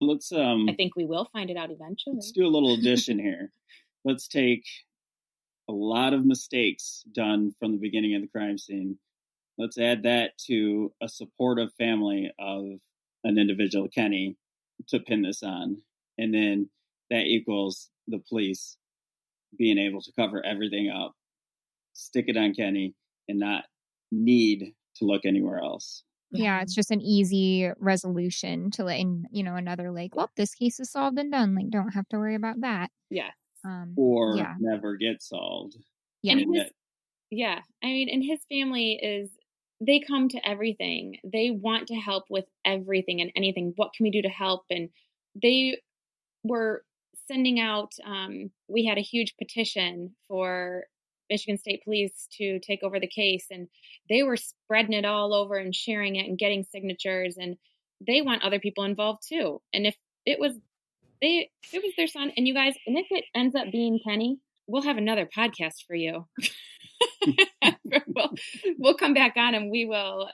Let's I think we will find it out eventually. Let's do a little addition here. Let's take a lot of mistakes done from the beginning of the crime scene. Let's add that to a supportive family of an individual, Kenny, to pin this on. And then that equals the police being able to cover everything up, stick it on Kenny, and not need to look anywhere else. Yeah, it's just an easy resolution to let in, another well, this case is solved and done. Don't have to worry about that. Yeah. Or never get solved. Yeah. I mean, and his family they come to everything. They want to help with everything and anything. What can we do to help? And they were sending out, we had a huge petition for Michigan State Police to take over the case, and they were spreading it all over and sharing it and getting signatures, and they want other people involved too. And if it was their son, and you guys, and if it ends up being Kenny, we'll have another podcast for you. we'll come back on and we'll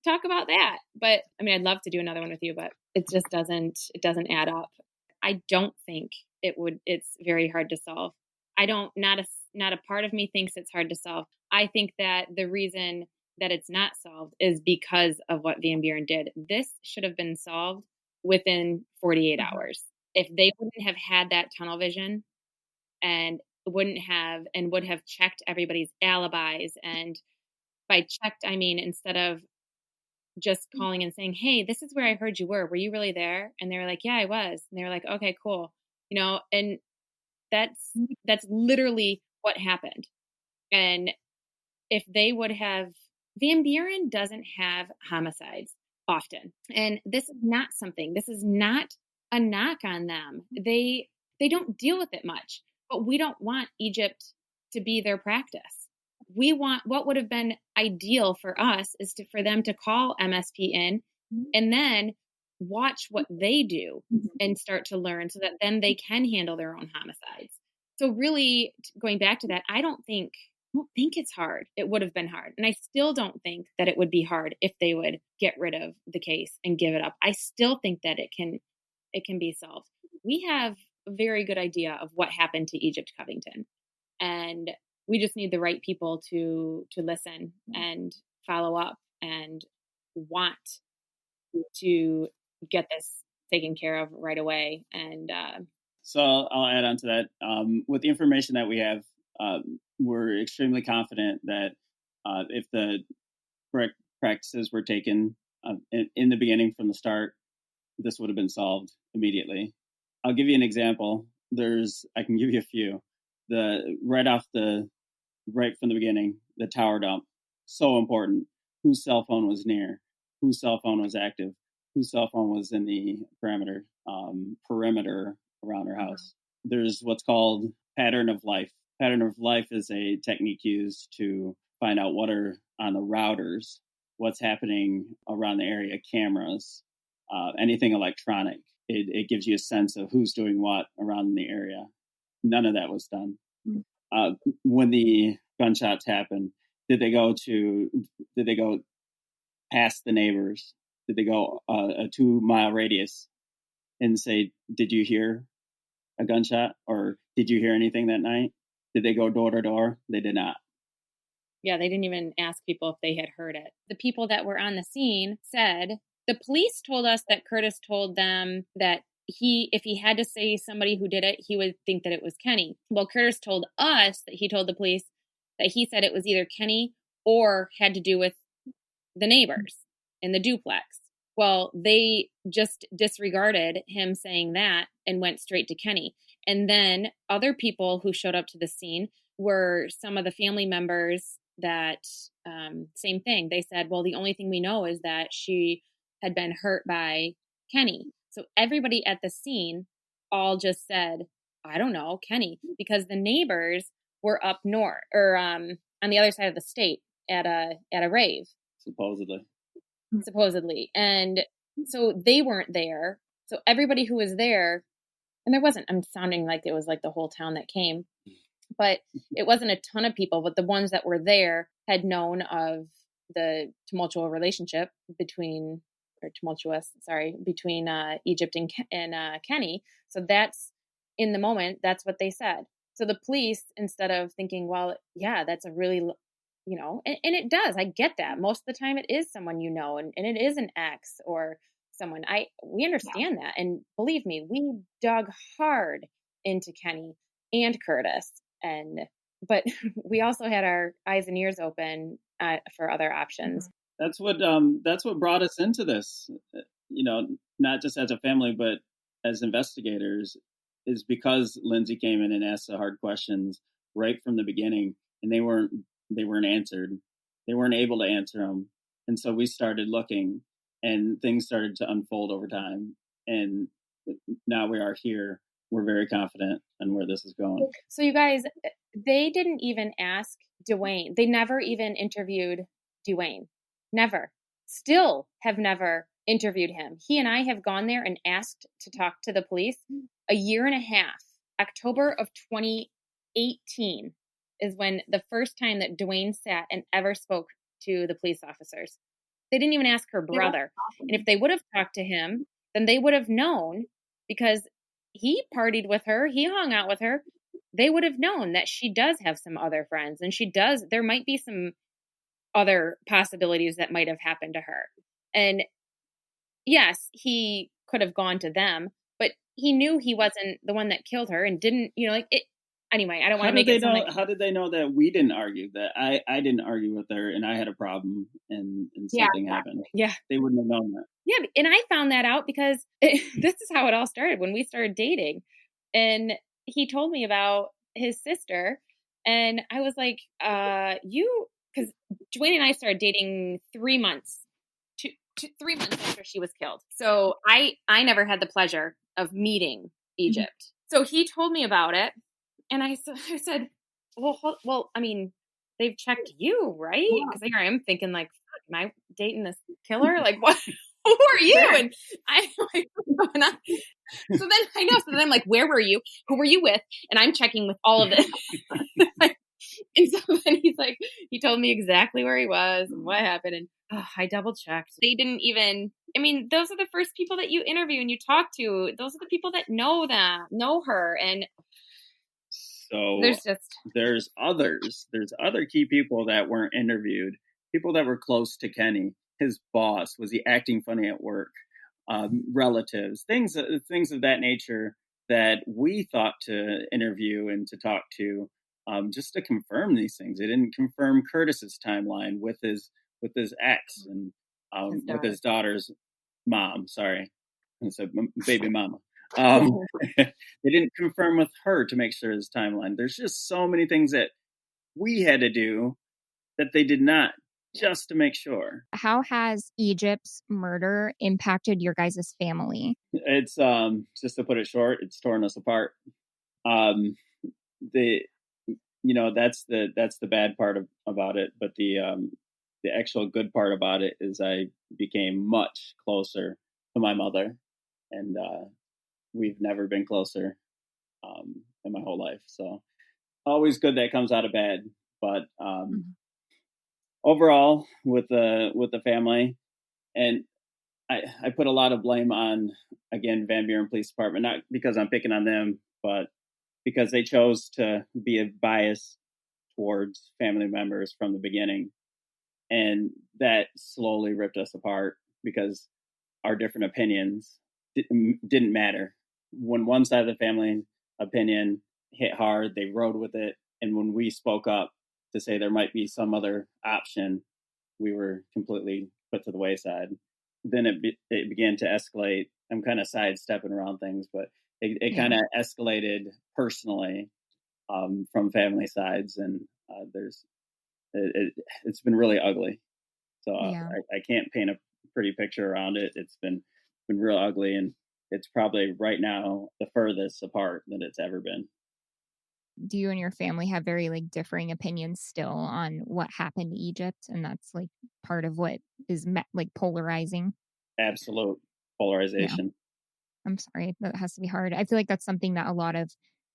talk about that. But I mean, I'd love to do another one with you, but it just doesn't add up. I don't think it's very hard to solve. Not a part of me thinks it's hard to solve. I think that the reason that it's not solved is because of what Van Buren did. This should have been solved within 48 hours. If they wouldn't have had that tunnel vision and would have checked everybody's alibis, and by checked, I mean, instead of just calling and saying, hey, this is where I heard you were you really there? And they were like, yeah, I was. And they were like, okay, cool. And that's literally what happened. And if they would have, Van Buren doesn't have homicides often. And this is not a knock on them. They don't deal with it much, but we don't want Egypt to be their practice. We want, what would have been ideal for us is for them to call MSP in and then watch what they do and start to learn so that then they can handle their own homicides. So really, going back to that, I don't think it's hard. It would have been hard. And I still don't think that it would be hard if they would get rid of the case and give it up. I still think that it can be solved. We have a very good idea of what happened to Egypt Covington. And we just need the right people to listen and follow up and want to get this taken care of right away. And so I'll add on to that. With the information that we have, we're extremely confident that if the correct practices were taken in the beginning from the start, this would have been solved immediately. I'll give you an example. I can give you a few. Right from the beginning, the tower dump, so important. Whose cell phone was near? Whose cell phone was active? Whose cell phone was in the perimeter around her house? There's what's called pattern of life. Pattern of life is a technique used to find out what are on the routers, what's happening around the area, cameras, anything electronic. It gives you a sense of who's doing what around the area. None of that was done. When the gunshots happened, did they go past the neighbors? Did they go a 2-mile radius and say, did you hear a gunshot, or did you hear anything that night? Did they go door to door? They did not. Yeah, they didn't even ask people if they had heard it. The people that were on the scene said, the police told us that Curtis told them that if he had to say somebody who did it, he would think that it was Kenny. Well, Curtis told us that he told the police that he said it was either Kenny or had to do with the neighbors in the duplex. Well, they just disregarded him saying that and went straight to Kenny. And then other people who showed up to the scene were some of the family members that, same thing. They said, well, the only thing we know is that she had been hurt by Kenny. So everybody at the scene all just said, I don't know, Kenny, because the neighbors were up north or on the other side of the state at a rave. Supposedly. And so they weren't there. So everybody who was there, and there wasn't, I'm sounding like it was like the whole town that came, but it wasn't a ton of people, but the ones that were there had known of the tumultuous relationship between tumultuous, between Egypt and Kenny. So that's in the moment, that's what they said. So the police, instead of thinking, well, yeah, that's a really, and it does. I get that. Most of the time it is someone and it is an ex or someone. We understand that. And believe me, we dug hard into Kenny and Curtis. But we also had our eyes and ears open for other options. That's what brought us into this, not just as a family, but as investigators, is because Lindsay came in and asked the hard questions right from the beginning, and they weren't answered. They weren't able to answer them. And so we started looking, and things started to unfold over time. And now we are here. We're very confident in where this is going. So you guys, they didn't even ask Dwayne. They never even interviewed Dwayne. Never. Still have never interviewed him. He and I have gone there and asked to talk to the police a year and a half. October of 2018 is when the first time that Dwayne sat and ever spoke to the police officers. They didn't even ask her brother. And if they would have talked to him, then they would have known, because he partied with her, he hung out with her. They would have known that she does have some other friends, and there might be some other possibilities that might have happened to her. And yes, he could have gone to them, but he knew he wasn't the one that killed her and didn't, anyway, I don't want to make it sound like... How did they know that we didn't argue, that I didn't argue with her and I had a problem and something happened? Yeah. They wouldn't have known that. Yeah. And I found that out because this is how it all started when we started dating. And he told me about his sister, and I was like, because Dwayne and I started dating 3 months, 3 months after she was killed. So I never had the pleasure of meeting Egypt. Mm-hmm. So he told me about it. And I said, well, I mean, they've checked you, right? Because here I am thinking, like, am I dating this killer? Like, what? Who are you? And I'm like, so then I'm like, where were you? Who were you with? And I'm checking with all of this. And so then he told me exactly where he was and what happened. And I double checked. They didn't even, those are the first people that you interview and you talk to. Those are the people that know her. And so there's other key people that weren't interviewed, people that were close to Kenny, his boss. Was he acting funny at work? Relatives, things of that nature that we thought to interview and to talk to, just to confirm these things. They didn't confirm Curtis's timeline with his ex and with his daughter's mom. Sorry, I said baby mama. They didn't confirm with her to make sure his timeline. There's just so many things that we had to do that they did not, just to make sure. How has Egypt's murder impacted your guys' family? It's just to put it short, it's torn us apart. That's the bad part about it, but the actual good part about it is I became much closer to my mother, and we've never been closer in my whole life. So always good that comes out of bad, but overall with the family, and I put a lot of blame on, again, Van Buren Police Department, not because I'm picking on them, but because they chose to be a bias towards family members from the beginning. And that slowly ripped us apart because our different opinions didn't matter. When one side of the family opinion hit hard, they rode with it. And when we spoke up to say there might be some other option, we were completely put to the wayside. Then it began to escalate. I'm kind of sidestepping around things, but it kind of escalated personally from family sides, and it's been really ugly. So I can't paint a pretty picture around it. It's been real ugly, and it's probably right now the furthest apart that it's ever been. Do you and your family have very differing opinions still on what happened to Egypt, and that's part of what is polarizing? Absolute polarization. Yeah. I'm sorry, that has to be hard. I feel like that's something that a lot of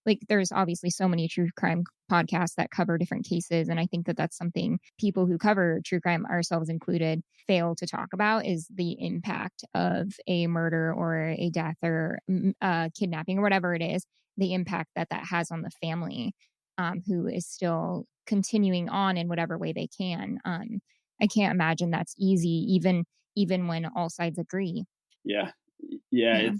like there's obviously so many true crime podcasts that cover different cases. And I think that that's something people who cover true crime, ourselves included, fail to talk about, is the impact of a murder or a death or kidnapping or whatever it is, the impact that that has on the family, who is still continuing on in whatever way they can. I can't imagine that's easy, even when all sides agree. Yeah. Yeah.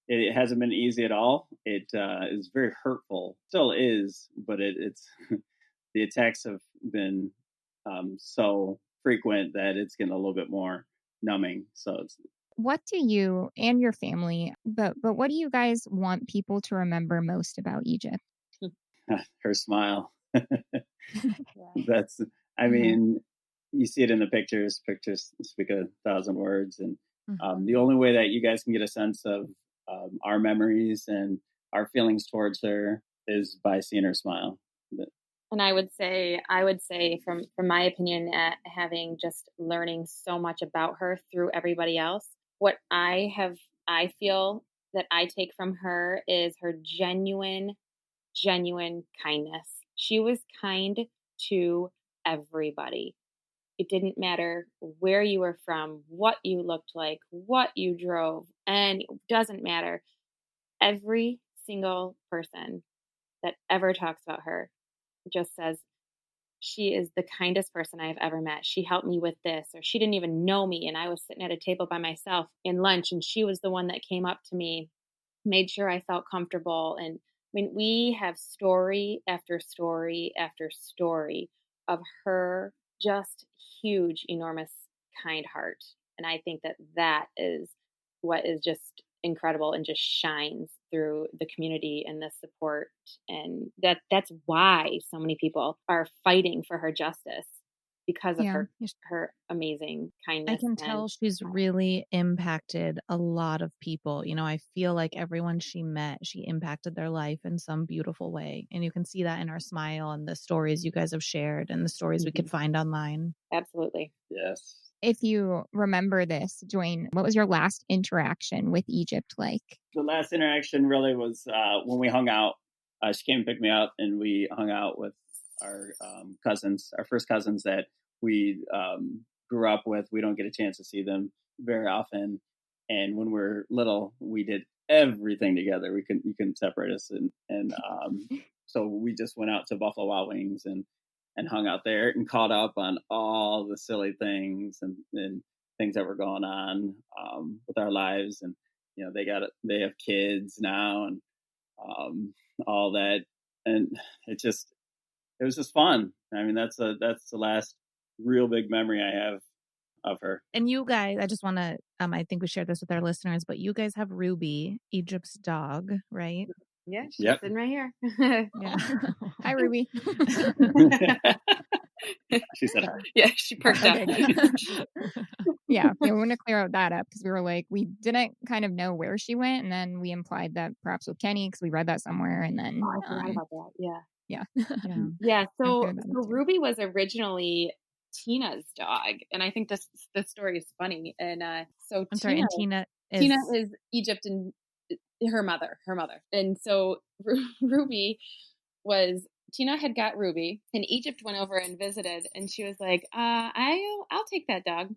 It hasn't been easy at all. It is very hurtful, still is, but it's the attacks have been so frequent that it's getting a little bit more numbing. So it's What do you and your family, but what do you guys want people to remember most about Egypt? her smile. Yeah. That's, I mean, you see it in the pictures. Pictures speak 1,000 words, and the only way that you guys can get a sense of our memories and our feelings towards her is by seeing her smile. But, And I would say from my opinion, having just learning so much about her through everybody else, what I feel that I take from her is her genuine kindness. She was kind to everybody. It didn't matter where you were from, what you looked like, what you drove, and it doesn't matter. Every single person that ever talks about her just says, she is the kindest person I've ever met. She helped me with this, or she didn't even know me. And I was sitting at a table by myself in lunch, and she was the one that came up to me, made sure I felt comfortable. And I mean, we have story after story after story of her just huge, enormous, kind heart. And I think that is what is just incredible and just shines through the community and the support. And that's why so many people are fighting for her justice, because of Yeah. her amazing kindness. I can tell she's really impacted a lot of people. You know, I feel like everyone she met, she impacted their life in some beautiful way. And you can see that in her smile and the stories you guys have shared and the stories we could find online. Absolutely. yes. If you remember this, Joanne, what was your last interaction with Egypt like? The last interaction really was when we hung out. She came and picked me up, and we hung out with our cousins, our first cousins that we grew up with. We don't get a chance to see them very often, and when we're little, we did everything together. You couldn't separate us, and so we just went out to Buffalo Wild Wings and hung out there and caught up on all the silly things and things that were going on with our lives. And you know, they have kids now and all that, and it was just fun. I mean, that's the last real big memory I have of her. And you guys, I just want to, I think we shared this with our listeners, but you guys have Ruby, Egypt's dog, right? Yeah, she's Yep. sitting right here. Yeah. Hi, Ruby. She said, Yeah, she perked up. Yeah, we want to clear out that up because we were like, we didn't kind of know where she went, and then we implied that perhaps with Kenny because we read that somewhere, and then Oh, I forgot about that. Yeah. yeah. Yeah. So cleared that up too. Ruby was originally Tina's dog, and I think this story is funny. And so I'm sorry, and Tina is Egypt and her mother, and so Ruby was. Tina had got Ruby, and Egypt went over and visited, and she was like, I'll take that dog.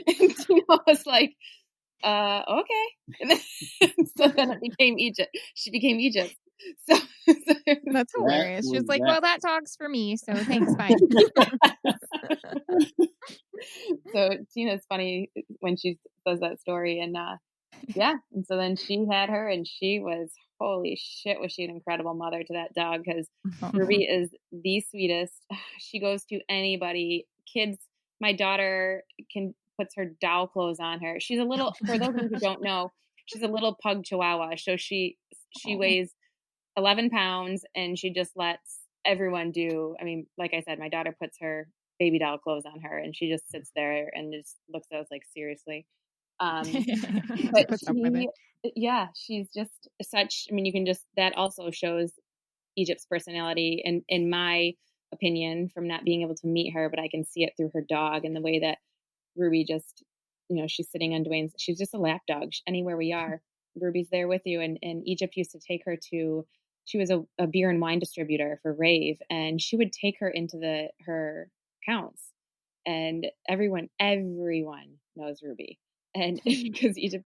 And Tina was like, okay. And so then it became Egypt. She became Egypt. So That's hilarious. She was like, well, that dog's for me, so thanks, bye. So Tina's funny when she says that story, and yeah, and so then she had her, and she was, holy shit, was she an incredible mother to that dog, because Ruby is the sweetest. She goes to anybody, kids. My daughter puts her doll clothes on her. She's a little, for those of you who don't know, she's a little pug chihuahua. So she weighs 11 pounds, and she just lets everyone do. I mean, like I said, my daughter puts her baby doll clothes on her, and she just sits there and just looks at us like, seriously. But she's just such, I mean, you can just, that also shows Egypt's personality, and in my opinion, from not being able to meet her, but I can see it through her dog and the way that Ruby just, you know, she's sitting on Dwayne's, she's just a lap dog anywhere we are. Ruby's there with you. And Egypt used to take her to, she was a beer and wine distributor for Rave, and she would take her into her accounts, and everyone knows Ruby. And because Egypt